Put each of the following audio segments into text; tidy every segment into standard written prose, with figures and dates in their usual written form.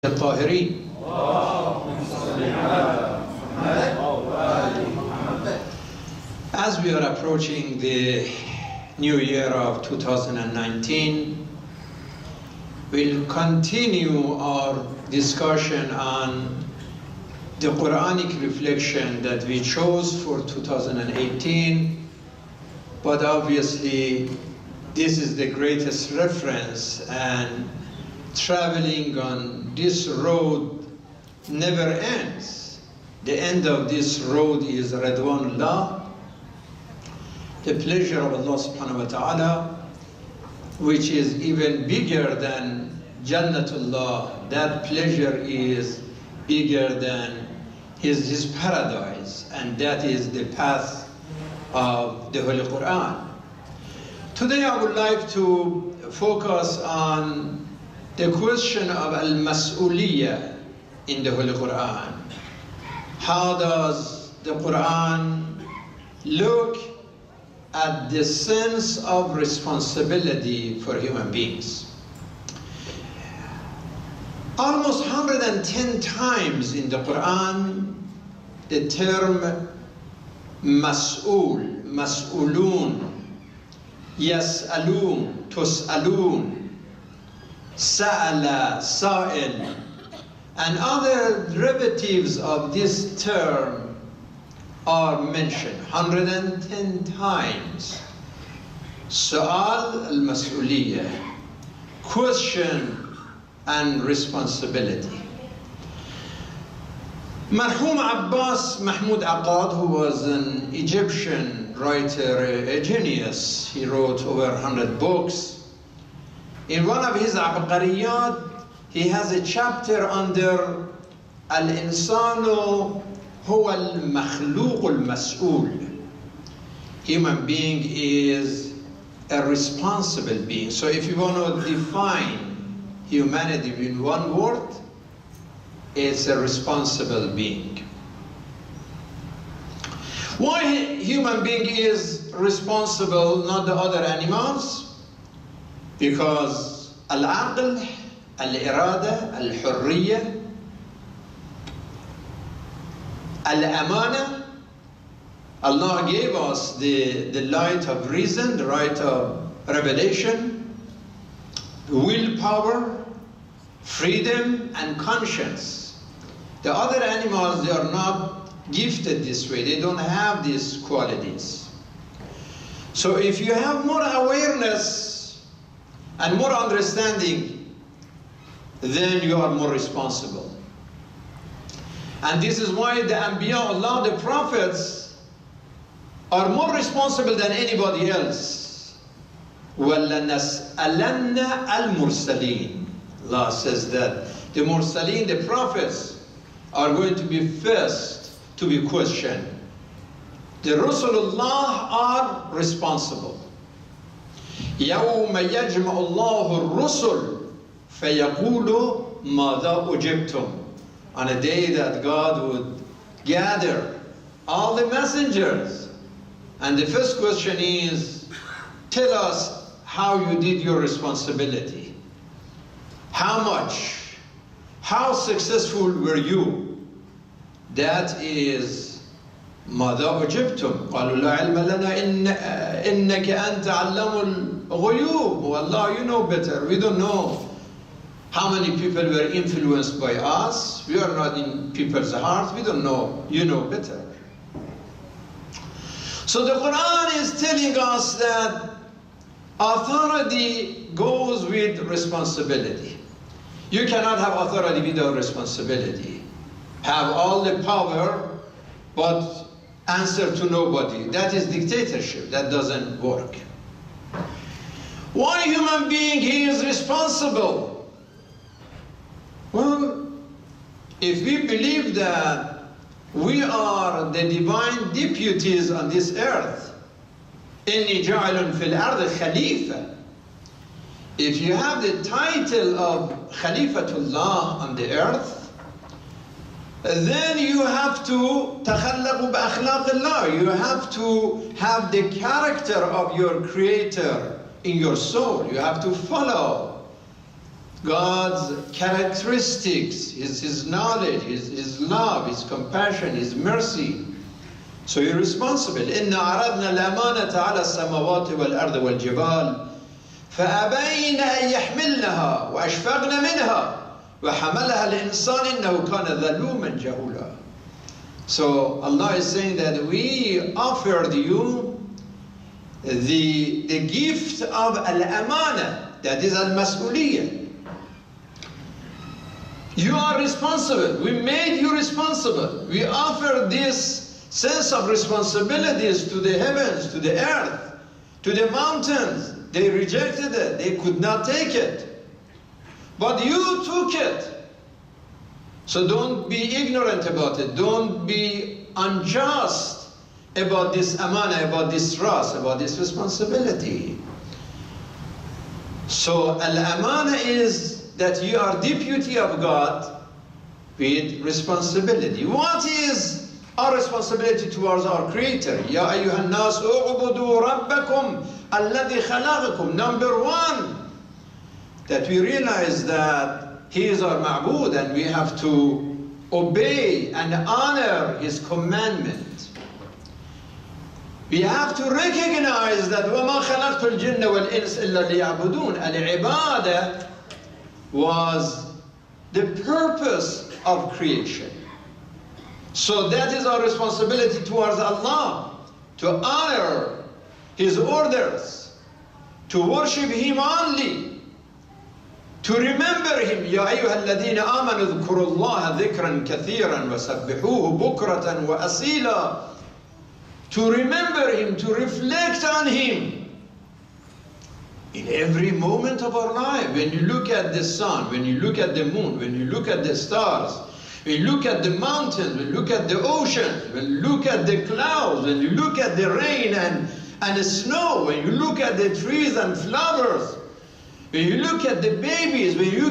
الطاهرين. As we are approaching the new year of 2019, we'll continue our discussion on the Quranic reflection that we chose for 2018, but obviously this is the greatest reference, and traveling on this road never ends. The end of this road is Ridwanullah, the pleasure of Allah subhanahu wa ta'ala, which is even bigger than Jannatullah. That pleasure is bigger than his paradise, and that is the path of the Holy Quran. Today I would like to focus on the question of al-mas'uliyah in the Holy Quran. How does the Quran look at the sense of responsibility for human beings? Almost 110 times in the Quran, the term mas'ul, mas'ulun, yas'alun, tus'alun, sa'ala, sa'il, and other derivatives of this term are mentioned 110 times. Su'al al-mas'uliyah, question and responsibility. Marhum Abbas Mahmud Aqad, who was an Egyptian writer, a genius, he wrote over 100 books. In one of his Abqariyat, he has a chapter under Al-Insanu huwa al-makhluq al-mas'ul. Human being is a responsible being. So if you want to define humanity in one word, it's a responsible being. Why human being is responsible, not the other animals? Because al-aql, al-irada, al-hurriya, al-amana, Allah gave us the light of reason, the right of revelation, willpower, freedom, and conscience. The other animals, they are not gifted this way. They don't have these qualities. So if you have more awareness and more understanding, then you are more responsible. And this is why the Anbiya Allah, the prophets, are more responsible than anybody else. وَلَنَسْأَلَنَّ الْمُرْسَلِينَ. Allah says that the Mursaleen, the prophets, are going to be first to be questioned. The Rasulullah are responsible. يَوْمَ يَجْمَعُ اللَّهُ الرُّسُلَ فَيَقُولُ مَاذَا أُجِبْتُمْ. On a day that God would gather all the messengers, and the first question is, tell us how you did your responsibility. How much? How successful were you? That is ماذا أجبتم قالوا لا علم لنا إنك أنت علام الغيوب. Oh Allah, you know better. We don't know how many people were influenced by us. We are not in people's hearts. We don't know. You know better. So the Quran is telling us that authority goes with responsibility. You cannot have authority without responsibility. Have all the power, but answer to nobody. That is dictatorship. That doesn't work. One human being, he is responsible. Well, if we believe that we are the divine deputies on this earth, إِنِّي جَعَلٌ فِي الْأَرْضِ خَلِيفَةً. If you have the title of Khalifatullah on the earth, then you have to تَخَلَّقُ بِأَخْلَاقِ اللَّهِ. You have to have the character of your Creator in your soul. You have to follow God's characteristics, His knowledge, His love, His compassion, His mercy. So you're responsible. إِنَّا عَرَضْنَا الْأَمَانَةَ عَلَى السَّمَاوَاتِ وَالْأَرْضِ وَالْجِبَالِ فَأَبَيْنَ أَن يَحْمِلْنَهَا وَأَشْفَقْنَ مِنْهَا وَحَمَلَهَا الْإِنسَانُ إِنَّهُ كَانَ ظَلُومًا جَهُولًا. So Allah is saying that we offered you the gift of al-amana, that is al-mas'uliyah. You are responsible. We made you responsible. We offered this sense of responsibilities to the heavens, to the earth, to the mountains. They rejected it. They could not take it. But you took it. So don't be ignorant about it. Don't be unjust about this amana, about this trust, about this responsibility. So al-amana is that you are deputy of God with responsibility. What is our responsibility towards our Creator? Ya ayyuhan nas u'budu rabbakum alladhi khalaqakum. Number one, that we realize that He is our ma'bud and we have to obey and honor His commandment. We have to recognize that وَمَا خَلَقْتُ الْجِنَّ وَالْإِنسَ إِلَّا لِيَعْبُدُونَ. Al-ibadah was the purpose of creation. So that is our responsibility towards Allah, to honor His orders, to worship Him only, to remember Him. يَا أَيُّهَا الَّذِينَ آمَنُوا اذْكُرُوا اللَّهَ ذِكْرًا كَثِيرًا وَسَبِّحُوهُ بُكْرَةً وَأَصِيلًا. To remember Him, to reflect on Him in every moment of our life. When you look at the sun, when you look at the moon, when you look at the stars, when you look at the mountains, when you look at the oceans, when you look at the clouds, when you look at the rain and the snow, when you look at the trees and flowers, when you look at the babies, when you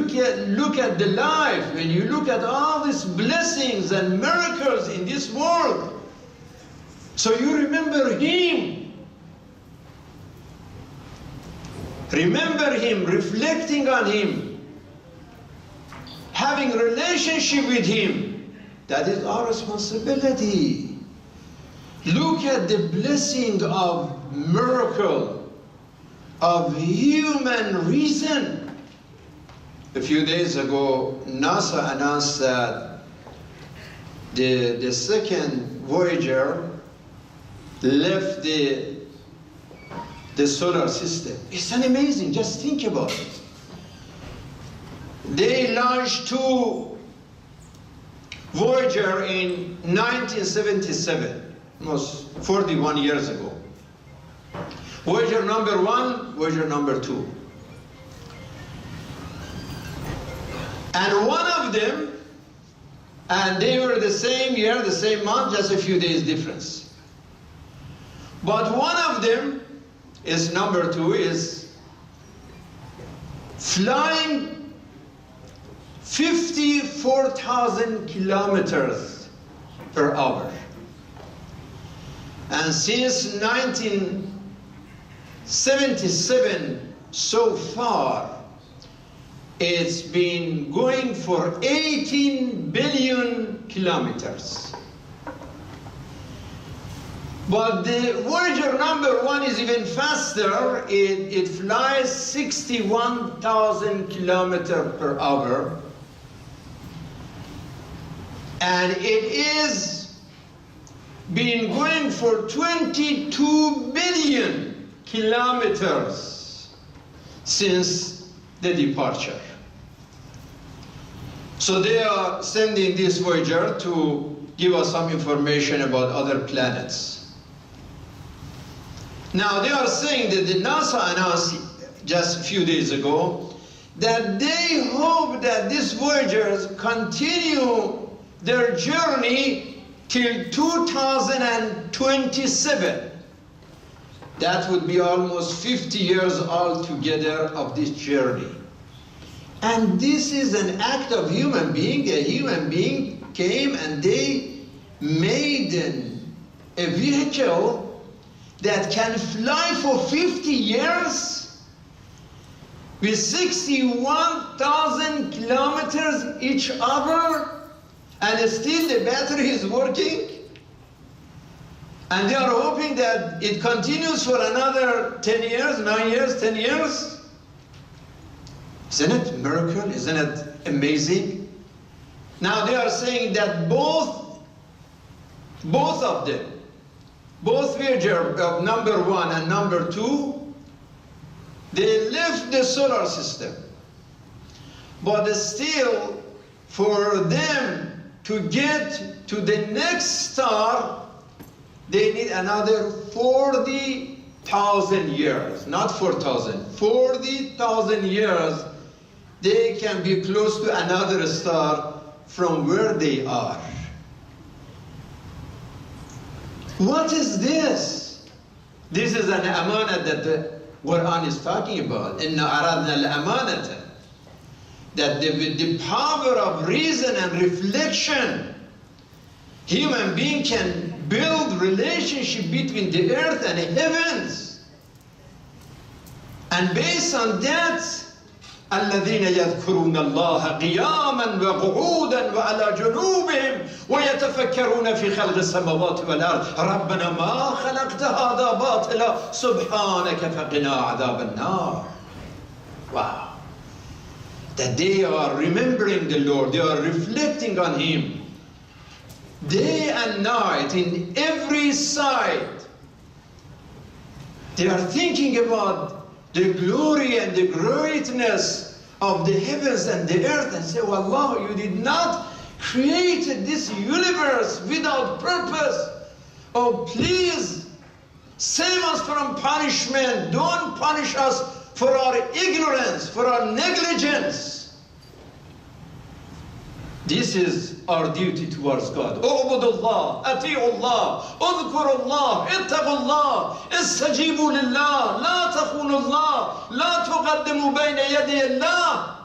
look at the life, when you look at all these blessings and miracles in this world, so you remember Him. Remember Him, reflecting on Him, having relationship with Him. That is our responsibility. Look at the blessing of miracle, of human reason. A few days ago, NASA announced that the second Voyager left the solar system. It's an amazing, just think about it. They launched 2 Voyager in 1977, almost 41 years ago. Voyager number 1, Voyager number 2. And one of them, and they were the same year, the same month, just a few days difference. But one of them is number 2, is flying 54,000 kilometers per hour. And since 1977 so far, it's been going for 18 billion kilometers. But the Voyager number 1 is even faster. It flies 61,000 kilometers per hour. And it is been going for 22 billion kilometers since the departure. So they are sending this Voyager to give us some information about other planets. Now they are saying that the NASA announced just a few days ago that they hope that these Voyagers continue their journey till 2027. That would be almost 50 years altogether of this journey. And this is an act of human being. A human being came and they made a vehicle that can fly for 50 years. with 61,000 kilometers each hour, and still the battery is working? And they are hoping that it continues for another 10 years, 9 years, 10 years. Isn't it a miracle? Isn't it amazing? Now they are saying that both of them, both Voyager of number 1 and number 2, they left the solar system. But still, for them to get to the next star, they need another 40,000 years, not 4,000, 40,000 years. They can be close to another star from where they are. What is this? This is an amanah that the Quran is talking about. Inna aradna al-amanata. That with the power of reason and reflection, human being can build relationship between the earth and the heavens. And based on that, الذين يذكرون الله قياما وقعودا وعلى جنوبهم ويتفكرون في خلق السماوات والأرض ربنا ما خلقت هذا باطلا سبحانك فقنا عذاب النار. Wow. That they are remembering the Lord, they are reflecting on Him day and night in every side. They are thinking about the glory and the greatness of the heavens and the earth and say, well, Allah, you did not create this universe without purpose. Oh, please save us from punishment. Don't punish us for our ignorance, for our negligence. This is our duty towards God. اعبدوا الله, أطيعوا الله, اذكروا الله, اتقوا الله, استجيبوا لله, لا تخونوا الله, لا تقدموا بين يدي الله.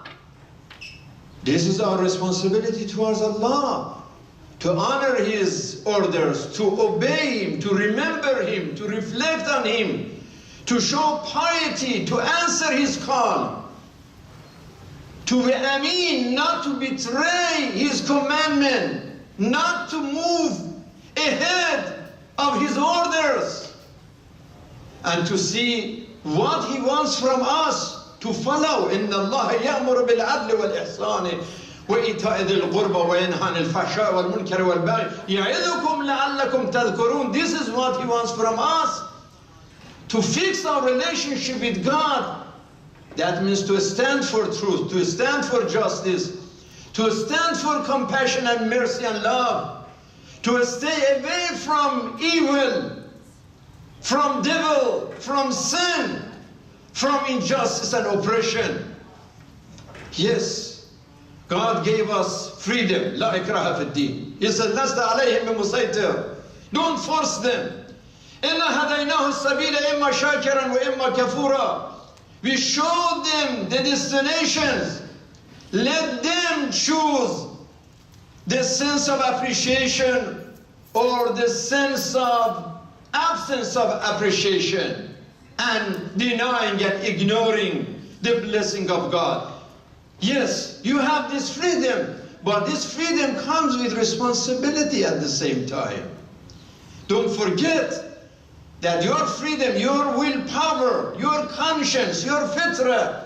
This is our responsibility towards Allah. To honor His orders, to obey Him, to remember Him, to reflect on Him, to show piety, to answer His call. To be ameen, not to betray His commandment, not to move ahead of His orders, and to see what He wants from us to follow. إن الله يأمر بالعدل والإحسان وإيتاء ذي القربى وينهى عن الفحشاء والمنكر والبغي يعظكم لعلكم تذكرون. This is what He wants from us. To fix our relationship with God. That means to stand for truth, to stand for justice, to stand for compassion and mercy and love, to stay away from evil, from devil, from sin, from injustice and oppression. Yes, God gave us freedom. لا إكراه في الدين. He said, لست عليهم بمسيطر. Don't force them. إنا هديناه السبيل إما شاكرا وإما كفورا. We showed them the destinations. Let them choose the sense of appreciation or the sense of absence of appreciation and denying and ignoring the blessing of God. Yes, you have this freedom, but this freedom comes with responsibility at the same time. Don't forget that your freedom, your willpower, your conscience, your fitrah,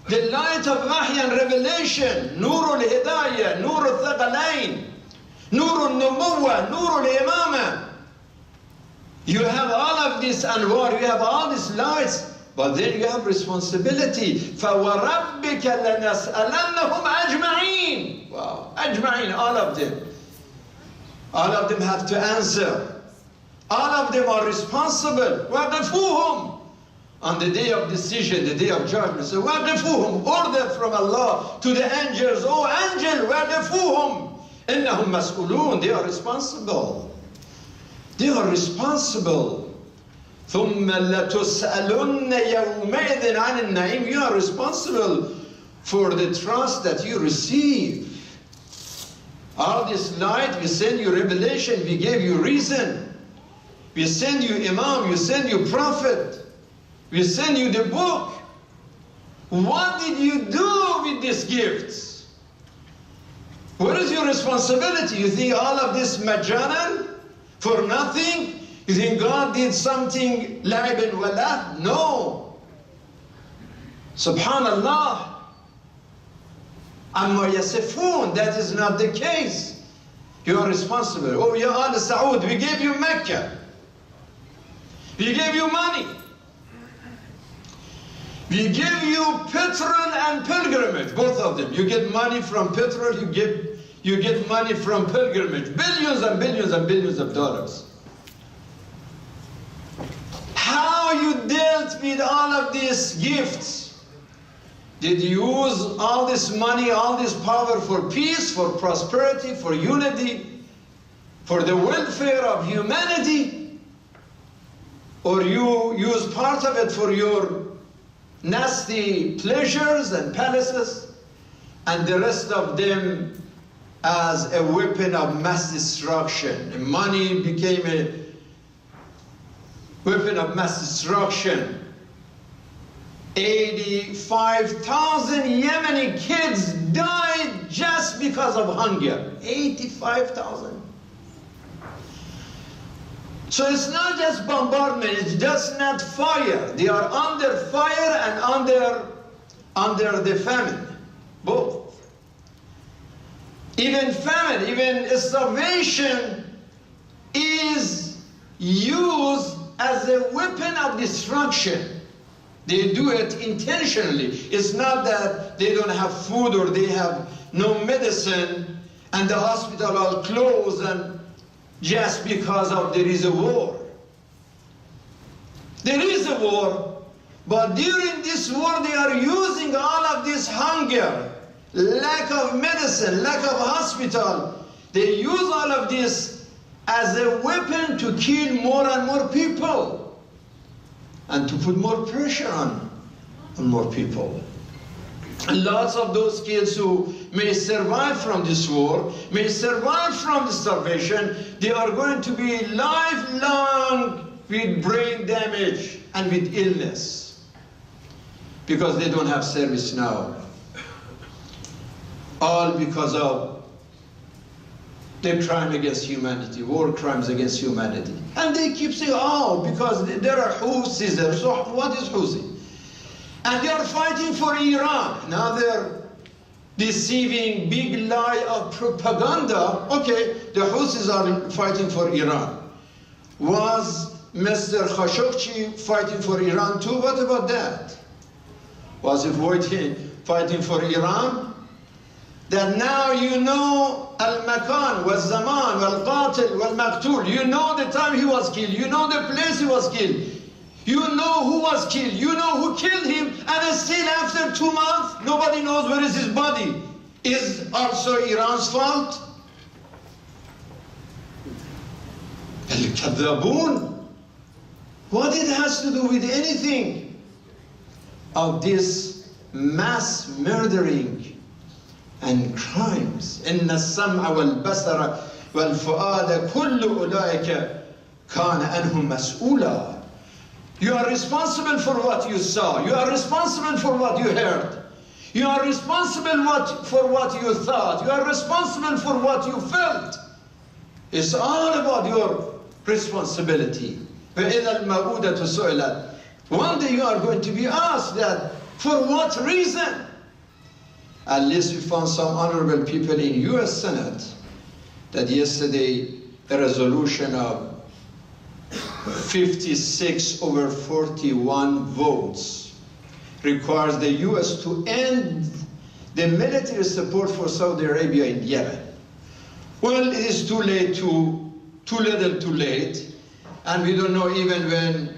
the light of wahy and revelation, nur al-hidayah, nur al-thaqalain, nur al-nubuwah, nur al-imamah. You have all of this anwar, you have all these lights, but then you have responsibility. فَوَرَبِّكَ لَنَسْأَلَنَّهُمْ أَجْمَعِينَ. Wow, أجمعين, all of them. All of them have to answer. All of them are responsible. وَقِفُوهُمْ. On the day of decision, the day of judgment. So وَقِفُوهُمْ. Order from Allah to the angels. Oh angel, وَقِفُوهُمْ. إِنَّهُمْ مَسْئُولُونَ. They are responsible. They are responsible. ثُمَّ لَتُسْأَلُنَّ يَوْمَئِذٍ عَنِ النَّعِيمِ. You are responsible for the trust that you receive. All this light, we send you revelation, we gave you reason. We send you Imam, we send you Prophet, we send you the book. What did you do with these gifts? What is your responsibility? You think all of this majanan for nothing? You think God did something la'ibin wala? No. Subhanallah. Amma yasifun, that is not the case. You are responsible. Oh, Ya Al Saud, we gave you Mecca. We gave you money. We give you petrol and pilgrimage, both of them. You get money from petrol, you get money from pilgrimage. Billions and billions and billions of dollars. How you dealt with all of these gifts? Did you use all this money, all this power for peace, for prosperity, for unity, for the welfare of humanity? Or you use part of it for your nasty pleasures and palaces, and the rest of them as a weapon of mass destruction? And money became a weapon of mass destruction. 85,000 Yemeni kids died just because of hunger. 85,000. So it's not just bombardment, it's just not fire. They are under fire and under the famine, both. Even famine, even starvation is used as a weapon of destruction. They do it intentionally. It's not that they don't have food or they have no medicine and the hospital are closed and just because of there is a war. There is a war, but during this war they are using all of this hunger, lack of medicine, lack of hospital. They use all of this as a weapon to kill more and more people and to put more pressure on more people. And lots of those kids who may survive from this war, may survive from the starvation, they are going to be lifelong with brain damage and with illness because they don't have service now. All because of the crime against humanity, war crimes against humanity. And they keep saying, oh, because there are Houthis there. So what is Houthi? And they are fighting for Iran. Now they're deceiving, big lie of propaganda. Okay, the Houthis are fighting for Iran. Was Mr. Khashoggi fighting for Iran too? What about that? Was he fighting for Iran? That now you know al-makan, wal-zaman, wal-qatil, wal-maqtul. You know the time he was killed. You know the place he was killed. You know who was killed. You know who killed him. And still after 2 months, nobody knows where is his body. Is also Iran's fault? Al-kadhabun. What it has to do with anything of this mass murdering and crimes. إن السمع والبصر والفؤاد كل أولئك كان عنهم مسؤولا. You are responsible for what you saw. You are responsible for what you heard. You are responsible for what you thought. You are responsible for what you felt. It's all about your responsibility. فإذا الموءودة سئلت. One day you are going to be asked that, for what reason? At least we found some honorable people in US Senate that yesterday a resolution of 56/41 votes requires the US to end the military support for Saudi Arabia in Yemen. Well, it is too little too late, and we don't know even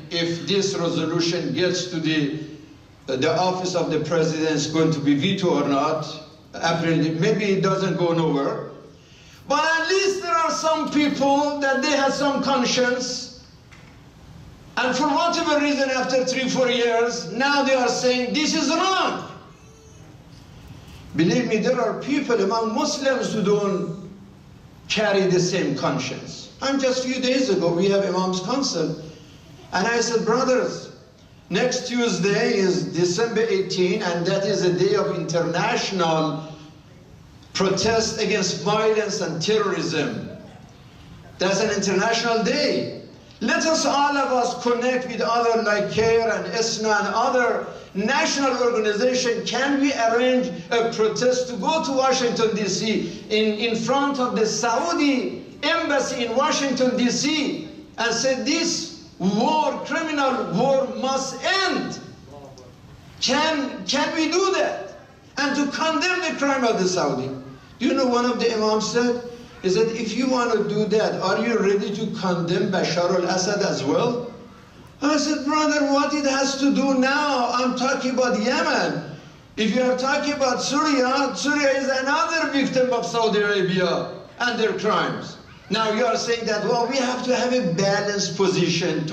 if this resolution gets to the office of the president is going to be vetoed or not. Apparently, maybe it doesn't go nowhere. But at least there are some people that they have some conscience. And for whatever reason, after 3-4 years, now they are saying this is wrong. Believe me, there are people among Muslims who don't carry the same conscience. And just a few days ago, we have Imam's Council. And I said, brothers, Next Tuesday is December 18, and that is a day of international protest against violence and terrorism. That's an international day. Let us, all of us, connect with other like CARE and ISNA and other national organizations. Can we arrange a protest to go to Washington, D.C. in front of the Saudi embassy in Washington, D.C. and say this war, criminal war, must end? Can we do that? And to condemn the crime of the Saudi. You know, one of the imams said, he said, if you want to do that, are you ready to condemn Bashar al-Assad as well? I said, brother, what it has to do now? I'm talking about Yemen. If you are talking about Syria, Syria is another victim of Saudi Arabia and their crimes. Now you are saying that, well, we have to have a balanced position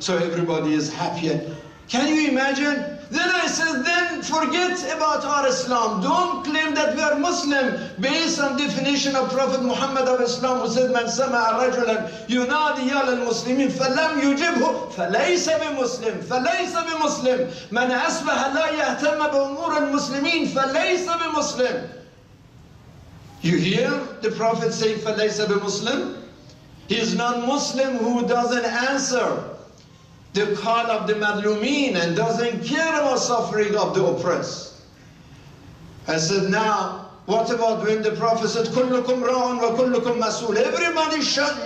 so everybody is happy. Can you imagine? Then I said, then forget about our Islam. Don't claim that we are Muslim based on definition of Prophet Muhammad of Islam, who said, Man sama'a rajulan yunadi yal al-muslimin falam yujibhu falaysa bi-muslim, falaysa bi-muslim. Man asbaha la yahtamma bi-umur al-muslimin falaysa bi-muslim. You hear the Prophet saying, falaysa bi-muslim? He is non-Muslim who doesn't answer the call of the madlumeen and doesn't care about suffering of the oppressed. I said, now, what about when the Prophet said, kullukum ra'un wa kullukum mas'ul? Everybody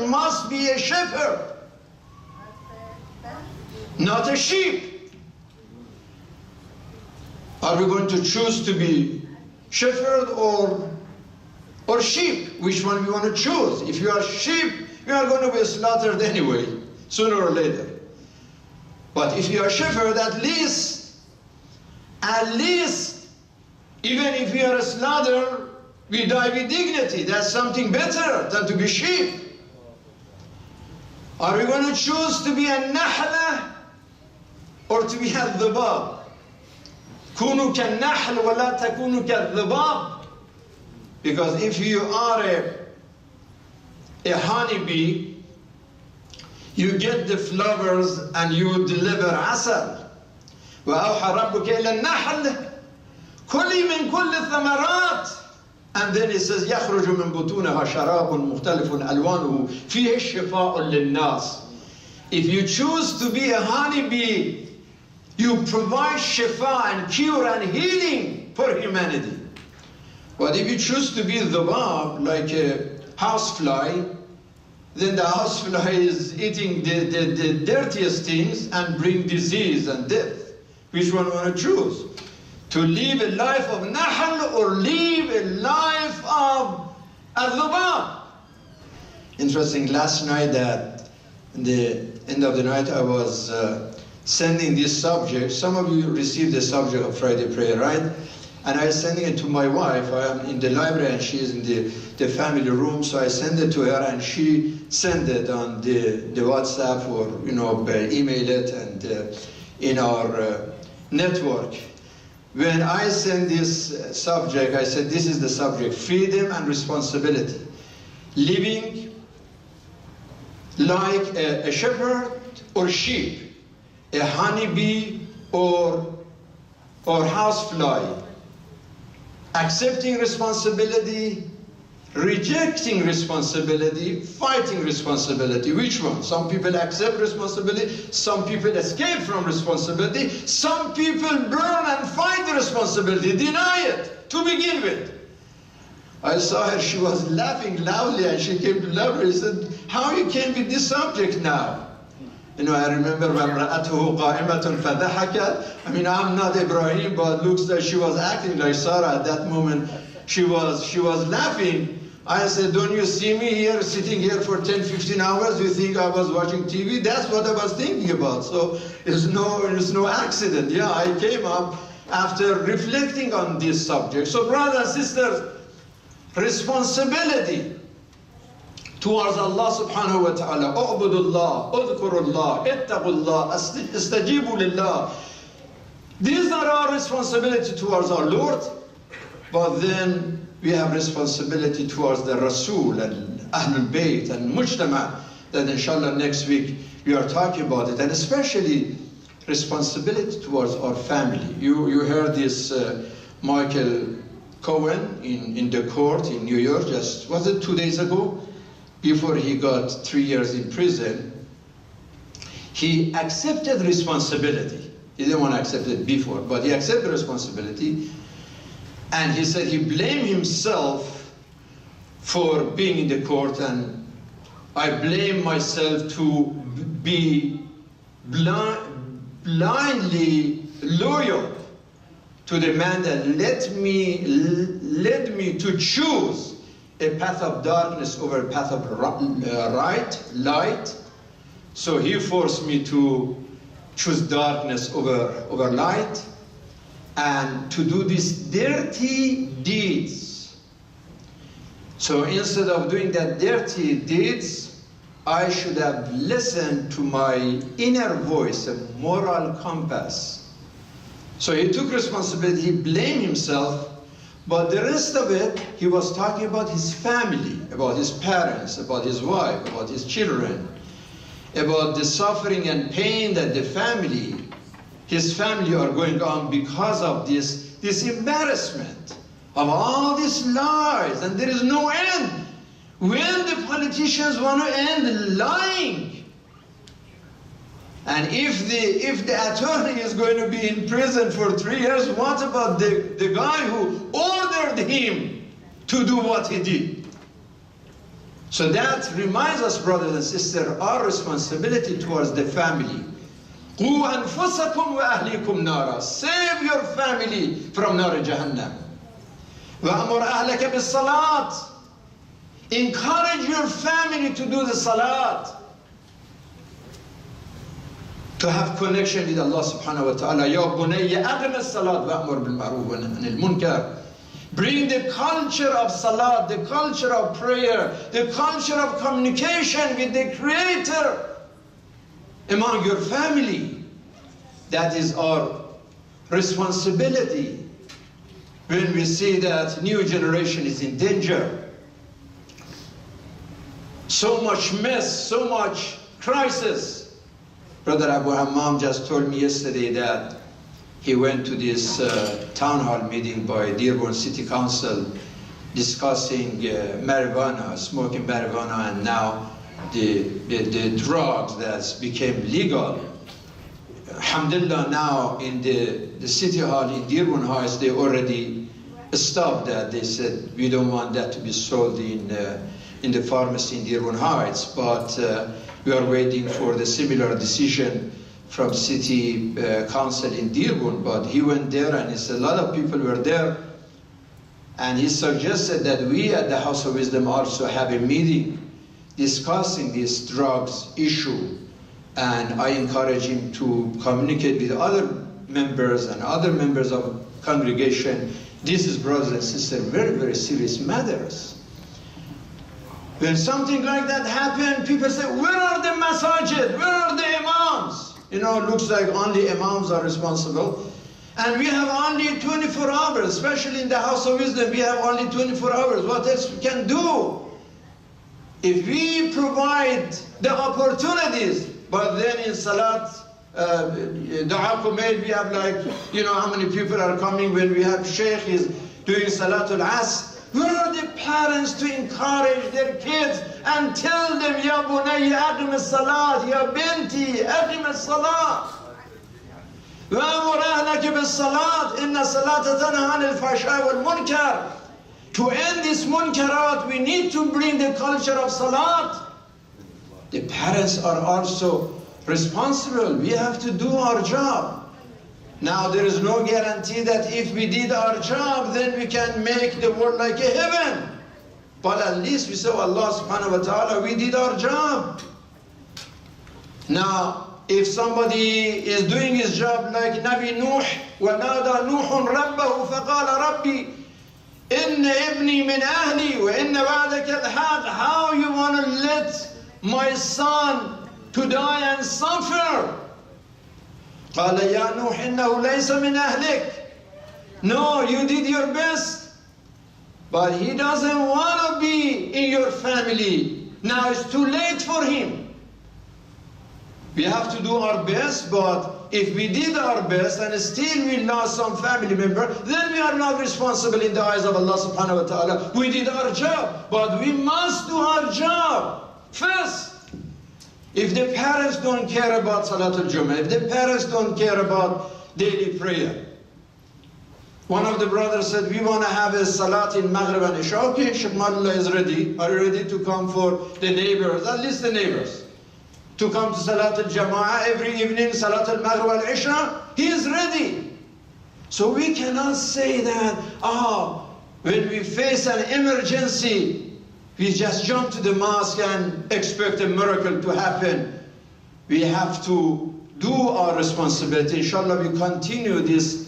must be a shepherd, not a sheep. Are we going to choose to be shepherd or sheep? Which one we want to choose? If you are sheep, you are going to be slaughtered anyway, sooner or later. But if you are shepherd, at least, even if you are a slaughter, we die with dignity. That's something better than to be sheep. Are we going to choose to be a nahla or to be a dhibab? Kunu ka nahl wa la takunu ka dhibab. Because if you are a honeybee, you get the flowers and you deliver asal. وَأَوْحَى رَبُّكَ إِلَى النَّحْلِ كُلِي مِنْ كُلِّ الثَّمَرَاتِ. And then it says, يَخْرُجُ مِنْ بُطُونِهَا شَرَابٌ مُخْتَلِفٌ أَلْوَانُهُ فِيهِ شِفَاءٌ لِلنَّاسِ. If you choose to be a honeybee, you provide shifa and cure and healing for humanity. But if you choose to be dhibab, like a housefly, then the housefly is eating the dirtiest things and bring disease and death. Which one want to choose? To live a life of nahl or live a life of dhibab? Interesting, last night at the end of the night I was sending this subject. Some of you received the subject of Friday prayer, right? And I was sending it to my wife. I am in the library and she is in the family room, so I send it to her and she sent it on the WhatsApp or, email it and in our network. When I send this subject, I said, this is the subject, freedom and responsibility. Living like a shepherd or sheep, a honeybee or housefly. Accepting responsibility, rejecting responsibility, fighting responsibility. Which one? Some people accept responsibility, some people escape from responsibility, some people burn and fight the responsibility, deny it to begin with. I saw her, she was laughing loudly and she came to the library and said, how you came with this subject now? I remember when رَأَتْهُ قَائِمَةٌ فَضَحَكَتْ. I'm not Ibrahim, but it looks like she was acting like Sarah at that moment. She was laughing. I said, don't you see me here, sitting here for 10, 15 hours? You think I was watching TV? That's what I was thinking about. So it's no accident. Yeah, I came up after reflecting on this subject. So brothers and sisters, responsibility towards Allah subhanahu wa ta'ala. U'budullah, udhkurullah, ittaqullah, istajibu lillah. These are our responsibility towards our Lord, but then we have responsibility towards the Rasul and Ahlul Bayt and Mujtama, that inshallah next week we are talking about it, and especially responsibility towards our family. You heard this Michael Cohen in the court in New York, just, was it 2 days ago? Before he got 3 years in prison, he accepted responsibility. He didn't want to accept it before, but he accepted responsibility. And he said he blamed himself for being in the court, and I blame myself to be blindly loyal to the man that led me to choose a path of darkness over a path of light. So he forced me to choose darkness over light, and to do these dirty deeds. So instead of doing that dirty deeds, I should have listened to my inner voice, a moral compass. So he took responsibility, he blamed himself, but the rest of it, he was talking about his family, about his parents, about his wife, about his children, about the suffering and pain that his family are going on because of this embarrassment of all these lies, and there is no end. When the politicians want to end lying, and if the attorney is going to be in prison for 3 years, what about the guy who ordered him to do what he did? So that reminds us, brothers and sisters, our responsibility towards the family. قُوا أَنفُسَكُمْ وَأَهْلِكُمْ نَارًا. Save your family from نار جهنم. وَأَمُرْ أَهْلَكَ بِالصَّلَاةِ. Encourage your family to do the salat, to have connection with Allah subhanahu wa ta'ala. Ya bunayya aqim as-salat wa'mur bil ma'ruf wa nahy anil munkar. Bring the culture of salat, the culture of prayer, the culture of communication with the Creator among your family. That is our responsibility when we see that new generation is in danger. So much mess, so much crisis. Brother Abu Hammam just told me yesterday that he went to this town hall meeting by Dearborn City Council discussing marijuana, smoking marijuana, and now the drugs that became legal. Alhamdulillah, now in the city hall in Dearborn Heights, they already stopped that. They said, we don't want that to be sold in the pharmacy in Dearborn Heights, but we are waiting for the similar decision from city council in Dearborn. But he went there, and he said a lot of people were there, and he suggested that we at the House of Wisdom also have a meeting discussing this drugs issue, and I encourage him to communicate with other members and other members of congregation. This is, brothers and sisters, very, very serious matters. When something like that happens, people say, where are the masajid? Where are the imams? You know, it looks like only imams are responsible. And we have only 24 hours, especially in the House of Wisdom, we have only 24 hours. What else we can do? If we provide the opportunities, but then in Salat, Dua Kumail, we have like, you know how many people are coming when we have Sheikh is doing Salatul Asr. Where are the parents to encourage their kids and tell them, Ya bunayya aqim as-salat, Ya binti aqim as-salat. وَأَمُرْ أَهْلَكَ بِالصَّلَاةِ إِنَّ الصَّلَاةَ تَنْهَى عَنِ الْفَحْشَاءِ وَالْمُنكَرِ. To end this munkarat, we need to bring the culture of salat. The parents are also responsible. We have to do our job. Now, there is no guarantee that if we did our job, then we can make the world like a heaven. But at least we say, Allah subhanahu wa ta'ala, we did our job. Now, if somebody is doing his job like Nabi Nuh, وَنَادَى نُوحٌ رَبَّهُ فَقَالَ رَبِّي إِنَّ إِبْنِي مِنْ أَهْلِي وَإِنَّ وَعْدَكَ الْحَقِّ. How you want to let my son to die and suffer? قال يا نوح إنه ليس من أهلك. No, you did your best, but he doesn't want to be in your family. Now it's too late for him. We have to do our best, but if we did our best and still we lost some family member, then we are not responsible in the eyes of Allah subhanahu wa ta'ala. We did our job, but we must do our job first. If the parents don't care about Salatul Jummah, if the parents don't care about daily prayer. One of the brothers said, we want to have a Salat in Maghrib and Isha. Okay, Sheikh Malullah is ready. Are you ready to come for the neighbors, at least the neighbors, to come to Salat al-Jama'ah every evening, Salat al-Maghrib and Isha? He is ready. So we cannot say that, when we face an emergency, we just jump to the mosque and expect a miracle to happen. We have to do our responsibility. Inshallah, we continue this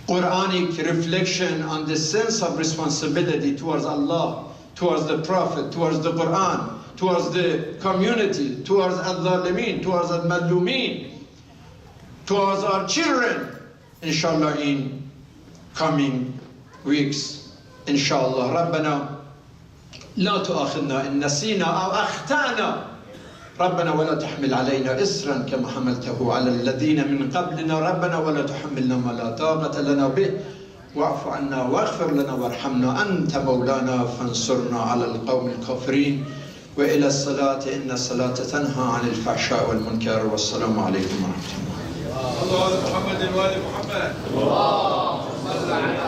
Quranic reflection on the sense of responsibility towards Allah, towards the Prophet, towards the Quran, towards the community, towards al-Zalimin, towards al-Madlumin, towards our children, inshallah, in coming weeks. Inshallah. Rabbana لا تؤاخذنا إن نسينا أو أخطأنا ربنا ولا تحمل علينا إصرا كما حملته على الذين من قبلنا ربنا ولا تحملنا ما لا طاقة لنا به واعف عنا واغفر لنا وارحمنا أنت مولانا فانصرنا على القوم الكافرين وإلى الصلاة إن الصلاة تنهى عن الفحشاء والمنكر والسلام عليكم ورحمة الله. اللهم محمد وآل محمد. اللهم صل على